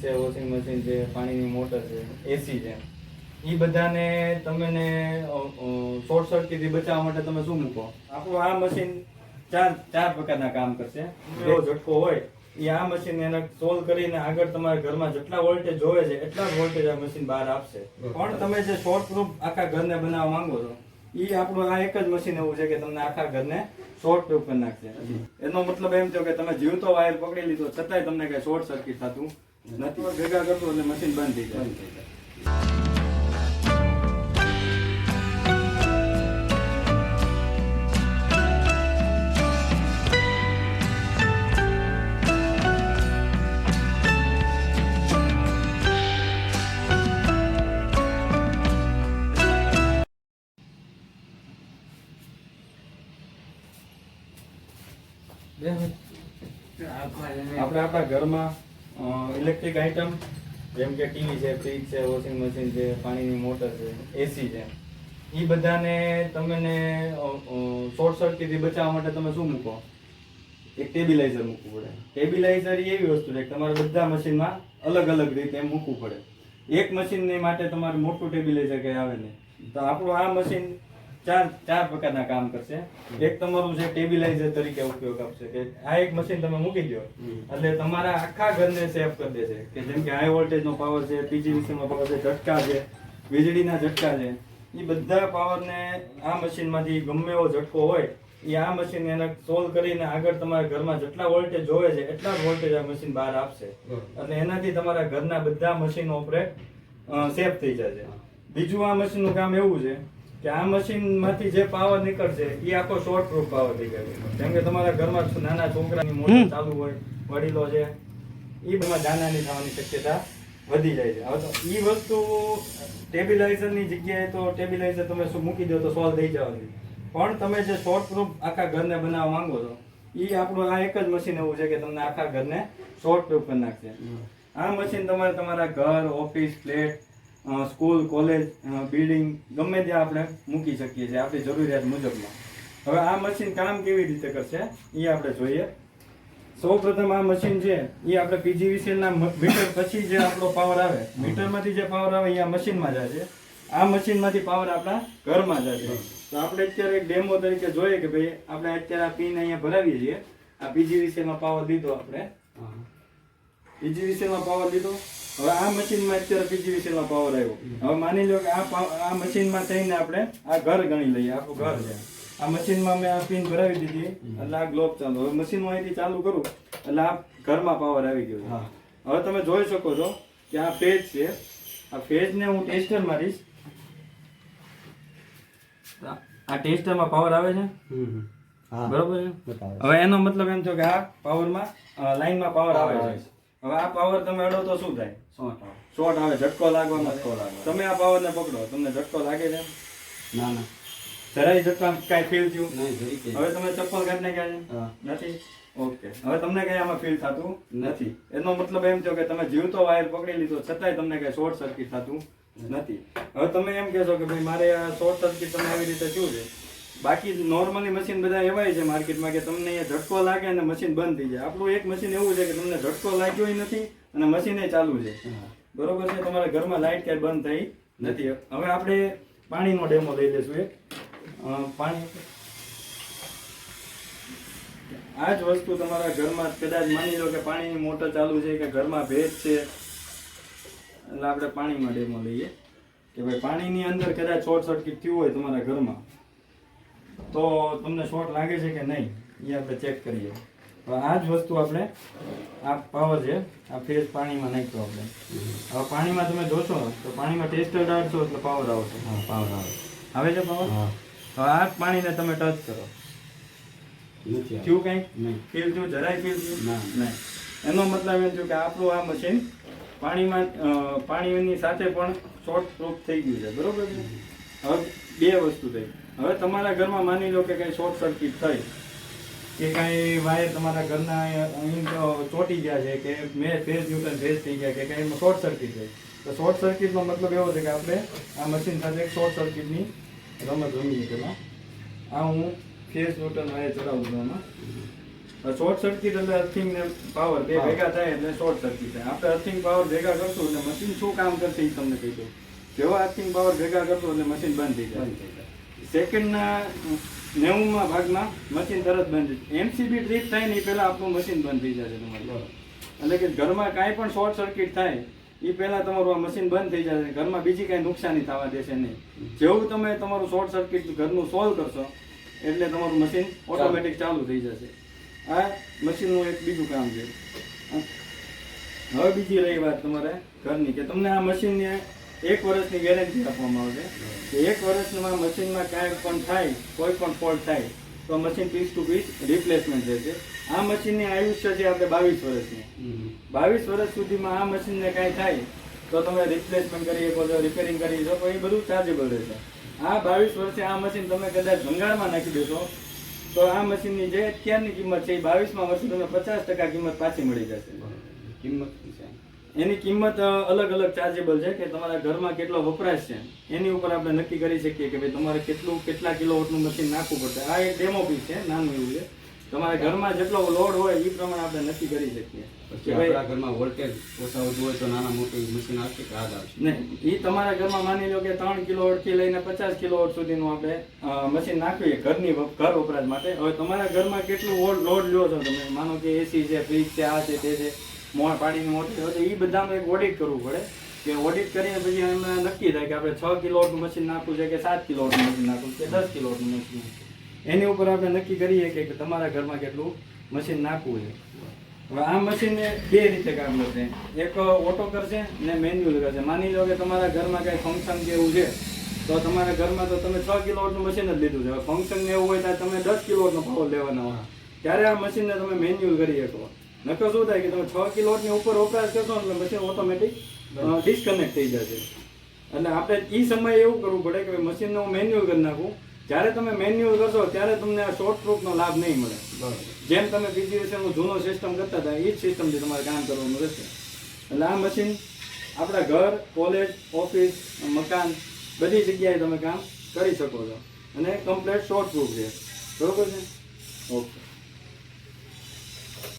છે, washing machine છે, પાણીની મોટર છે, એસી છે, એ બધાને તમને શોર્ટ સર્કિટથી બચાવવા માટે તમે શું મૂકો? આપણું આ મશીન ચાર પ્રકારના કામ કરશે. એવો ઝટકો હોય એ આ મશીન એને સોલ્વ કરીને આગળ તમારા ઘરમાં જેટલા વોલ્ટેજ જોવે છે એટલા જ વોલ્ટેજ આ મશીન બહાર આપશે. પણ તમે જે શોર્ટ પ્રૂફ આખા ઘરને બનાવવા માંગો છો એ આપણું આ એક જ મશીન એવું છે કે તમને આખા ઘરને શોર્ટ પ્રૂફ કરી નાખશે. એનો મતલબ એમ થયો કે તમે જીવતો વાયર પકડી લીધો છતાંય તમને કઈ શોર્ટ સર્કિટ થતું નથી. ભેગા કરતો એટલે મશીન બંધ થઈ જાય. આપણે આપણા ઘરમાં ઇલેક્ટ્રિક આઇટમ જેમ કે ટીવી છે, ફ્રીજ છે, વોશિંગ મશીન છે, પાણીની મોટર છે, એસી છે, એ બધાને તમને શોર્ટ સર્કિટથી બચાવવા માટે તમે શું મૂકો? એક ટેબિલાઇઝર મૂકવું પડે. ટેબિલાઇઝર એવી વસ્તુ છે કે તમારે બધા મશીનમાં અલગ અલગ રીતે મૂકવું પડે. એક મશીનની માટે તમારે મોટું ટેબિલાઇઝર કંઈ આવે નહીં. તો આપણું આ મશીન ચાર પ્રકારના કામ કરશે. એક તમારું છે ટેબિલાઇઝર તરીકે ઉપયોગ આપશે કે આ એક મશીન તમે મૂકી દો એટલે તમારા આખા ઘરને સેફ કરી દેશે. કે જેમ કે હાઈ વોલ્ટેજ નો પાવર છે, પીજીવીસી નો પાવર છે, ઝટકા છે, વીજળીના ઝટકા છે, એ બધા પાવરને આ મશીનમાંથી ગમે એવો ઝટકો હોય એ આ મશીન એને સોલ્વ કરીને આગળ તમારા ઘરમાં જેટલા વોલ્ટેજ જોવે છે એટલા જ વોલ્ટેજ આ મશીન બહાર આપશે. એટલે એનાથી તમારા ઘરના બધા મશીનો ઓપરેટ સેફ થઈ જશે. બીજું આ મશીનનું કામ એવું છે કે આ મશીનમાંથી જે પાવર નીકળશે એ આખો શોર્ટ પ્રૂફ પાવર નીકળશે. જેમ કે તમારા ઘરમાં નાના છોકરાની મોટર ચાલુ હોય, વડીલો છે, એ બધામાં જાનહાની થવાની શક્યતા વધી જાય છે. હવે તો એ વસ્તુ ટેબિલાઇઝરની જગ્યાએ તો ટેબિલાઇઝર તમે શું મૂકી દો તો સોલ્વ થઈ જવાની. પણ તમે જે શોર્ટ પ્રૂફ આખા ઘરને બનાવવા માંગો છો એ આપણું આ એક જ મશીન એવું છે કે તમને આખા ઘરને શોર્ટ પ્રૂફ કરી નાખશે. આ મશીન તમારે તમારા ઘર, office, flat, school, college, building ગમે ત્યાં આપણે મૂકી શકીએ છીએ આપણી જરૂરિયાત મુજબમાં. હવે આ મશીન કામ કેવી રીતે કરશે એ આપણે જોઈએ. સૌ પ્રથમ આ મશીન છે એ આપણે પીજીવીસીએલ ના મીટર પછી જે આપણો પાવર આવે, મીટરમાંથી જે પાવર આવે એ આ મશીનમાં જાય છે. આ મશીનમાંથી પાવર આપણા ઘરમાં જાય છે. તો આપણે અત્યારે એક ડેમો તરીકે જોઈએ કે ભાઈ આપણે અત્યારે આ પિન અહીંયા ભરાવીએ છીએ. આ પીજીવીસીએલ માં પાવર લીધો, આપણે પીજીવીસીએલ માં પાવર લીધો. હવે આ મશીનમાં અત્યારે પીજીવીસીએલ માં પાવર આવ્યો. હવે માની લો કે આ મશીનમાં થઈને આપણે આ ઘર ગણી લઈએ, આખું ઘર છે. આ મશીનમાં મેં આ પિન ભરાવી દીધી એટલે આ ગ્લોબ ચાલુ. હવે મશીન અહીંથી ચાલુ કરું એટલે આ ઘરમાં પાવર આવી ગયો. હવે તમે જોઈ શકો છો કે આ ફેજ છે. આ ફેજને હું ટેસ્ટર મારીશ. આ ટેસ્ટરમાં પાવર આવે છે, બરોબર છે. હવે એનો મતલબ એમ થયો કે આ પાવરમાં લાઈનમાં પાવર આવે છે. હવે આ પાવર તમે અડો તો શું થાય? શોર્ટ આવે, ઝટકો લાગવામાં. તમે આ પાવરને પકડો, તમને ઝટકો લાગે છે? ના ના, જરાય ઝટકા કાંઈ ફીલ થયું? હવે તમે ચપ્પલ કાઢી નાખ્યા છે? નથી. ઓકે, હવે તમને કઈ આમાં ફીલ થતું નથી. એનો મતલબ એમ થયો કે તમે જીવતો વાયર પકડી લીધો છતાંય તમને કઈ શોર્ટ સર્કિટ થતું નથી. હવે તમે એમ કહેશો કે ભાઈ મારે આ શોર્ટ સર્કિટ તમે આવી રીતે શું છે? બાકી નોર્મલી મશીન બધા એવાય છે માર્કેટમાં કે તમને અહીંયા ઝટકો લાગે અને મશીન બંધ થઈ જાય. આપણું એક મશીન એવું છે કે તમને ઝટકો લાગ્યો નથી અને મશીન ચાલુ છે, બરોબર છે. તમારા ઘરમાં લાઇટ ક્યાંય બંધ થઈ નથી. હવે આપણે પાણીનો ડેમો લઈ લઈશું. એક પાણી, આ જ વસ્તુ તમારા ઘરમાં કદાચ માની લો કે પાણીની મોટર ચાલુ છે કે ઘરમાં ભેજ છે એટલે આપણે પાણીમાં ડેમો લઈએ કે ભાઈ પાણીની અંદર કદાચ શોર્ટ સર્કિટ થયું હોય તમારા ઘરમાં તો તમને શોર્ટ લાગે છે કે નહીં એ આપણે ચેક કરીએ. હવે આ જ વસ્તુ આપણે આ પાવર છે, આ ફેઝ પાણીમાં નાખ્યો આપણે. હવે પાણીમાં તમે જોશો તો પાણીમાં ટેસ્ટર ડાળશો એટલે પાવર આવશે. પાવર આવે છે પાવર. હવે આ પાણીને તમે ટચ કરો, થયું કંઈક ફીલ થયું? જરાય ફીલ થયું નહીં. એનો મતલબ એમ થયું કે આપણું આ મશીન પાણીમાં પાણીની સાથે પણ શોર્ટ પ્રૂફ થઈ ગયું છે, બરોબર છે. હવે બે વસ્તુ થઈ. હવે તમારા ઘરમાં માની લો કે કઈ શોર્ટ સર્કિટ થઈ કે કઈ વાયર તમારા ઘરના અહીં ચોટી ગયા છે કે મેં ફેઝ ન્યૂટન ફેઝ થઈ ગયા કે કઈ શોર્ટ સર્કિટ થઈ. તો શોર્ટ સર્કિટનો મતલબ એવો છે કે આપણે આ મશીન સાથે એક શોર્ટ સર્કિટની રમત રમીએ. પેલા આ હું ફેઝ ન્યૂટન વાયર ચડાવું છું આમાં. શોર્ટ સર્કિટ એટલે અર્થિંગ ને પાવર બે ભેગા થાય એટલે શોર્ટ સર્કિટ થાય. આપણે અર્થિંગ પાવર ભેગા કરશું એટલે મશીન શું કામ કરશે એ તમને કહી દઉં. જેવા અર્થિંગ પાવર ભેગા કરશું એટલે મશીન બંધ થઈ જાય. સેકન્ડના 90 ભાગમાં મશીન તરત બંધ થઈ જાય. એમસીબી ટ્રીપ થાય ને એ પહેલા આપણું મશીન બંધ થઈ જશે તમારું. એટલે કે ઘરમાં કાંઈ પણ શોર્ટ સર્કિટ થાય એ પહેલા તમારું આ મશીન બંધ થઈ જશે. ઘરમાં બીજી કાંઈ નુકસાની થવા દેશે નહીં. જેવું તમે તમારું શોર્ટ સર્કિટ ઘરનું સોલ્વ કરશો એટલે તમારું મશીન ઓટોમેટિક ચાલુ થઈ જશે. આ મશીનનું એક બીજું કામ છે. હવે બીજી રહી વાત તમારે ઘરની કે તમને આ મશીનને 1 વર્ષની ગેરંટી આપવામાં આવશે કે 1 વર્ષમાં મશીનમાં કાંઈ પણ થાય, કોઈ પણ ફોલ્ટ થાય તો machine piece to piece replacement રહેશે. આ મશીનની આયુષ્ય છે આપણે 22 વર્ષની. 22 વર્ષ સુધીમાં આ મશીનને કાંઈ થાય તો તમે રિપ્લેસમેન્ટ કરી શકો છો, રિપેરિંગ કરી શકો, એ બધું ચાર્જેબલ રહેશે. આ 22 વર્ષે આ મશીન તમે કદાચ ભંગારમાં નાખી દેશો તો આ મશીનની જે અત્યારની કિંમત છે એ 22મા વર્ષે તમને 50% કિંમત પાછી મળી જશે. એની કિંમત અલગ અલગ ચાર્જેબલ છે કે તમારા ઘરમાં કેટલો વપરાશ છે એની ઉપર આપણે નક્કી કરી શકીએ કે ભાઈ તમારે કેટલા કિલોવોટનું મશીન નાખવું પડશે. આ એક ડેમો પીસ છે, નાનું એવું છે. તમારા ઘરમાં જેટલો લોડ હોય એ પ્રમાણે આપણે નક્કી કરી શકીએ. આપણા ઘરમાં વોલ્ટેજ ઓછા વધુ હોય તો નાના મોટી મશીન આવશે કે આ આવશે? નહીં, એ તમારા ઘરમાં માની લો કે 3 કિલોવોટ થી લઈને 50 કિલોવોટ સુધીનું આપણે મશીન નાખીએ ઘર વપરાશ માટે. હવે તમારા ઘરમાં કેટલું લોડ લ્યો છો તમે, માનો કે એસી છે, ફ્રીજ છે, આ છે, તે છે, પાણીની મોટર હોય તો એ બધામાં એક ઓડિટ કરવું પડે કે ઓડિટ કરીને પછી એમાં નક્કી થાય કે આપણે 6 કિલોવોટનું મશીન નાખવું છે કે 7 કિલોવોટનું મશીન નાખવું કે 10 કિલોવોટનું મશીન. એની ઉપર આપણે નક્કી કરીએ કે તમારા ઘરમાં કેટલું મશીન નાખવું છે. હવે આ મશીનને 2 રીતે કામ કરશે. એક ઓટો કરશે ને મેન્યુઅલ કરશે. માની લો કે તમારા ઘરમાં કાંઈ ફંક્શન કે એવું છે તો તમારા ઘરમાં તો તમે 6 કિલોવોટનું મશીન જ લીધું છે. ફંક્શન ને એવું હોય ત્યારે તમે 10 કિલોવોટનો પાવર લેવાના હોય ત્યારે આ મશીનને તમે મેન્યુઅલ કરી શકો. નકર શું થાય કે તમે 6 કિલોવોટની ઉપર વપરાશ કરશો એટલે મશીન ઓટોમેટિક ડિસ્કનેક્ટ થઈ જશે. એટલે આપણે એ સમયે એવું કરવું પડે કે મશીનને હું મેન્યુઅલ કરી નાખું. જ્યારે તમે મેન્યુઅલ કરશો ત્યારે તમને આ શોર્ટ પ્રૂફનો લાભ નહીં મળે. જેમ તમે પીજીવીસીએલનું જૂનો સિસ્ટમ કરતા હતા એ જ સિસ્ટમથી તમારે કામ કરવાનું રહેશે. એટલે આ મશીન આપણા ઘર, કોલેજ, ઓફિસ, મકાન બધી જગ્યાએ તમે કામ કરી શકો છો અને કમ્પ્લીટ શોર્ટ પ્રૂફ છે. બરોબર છે? ઓકે.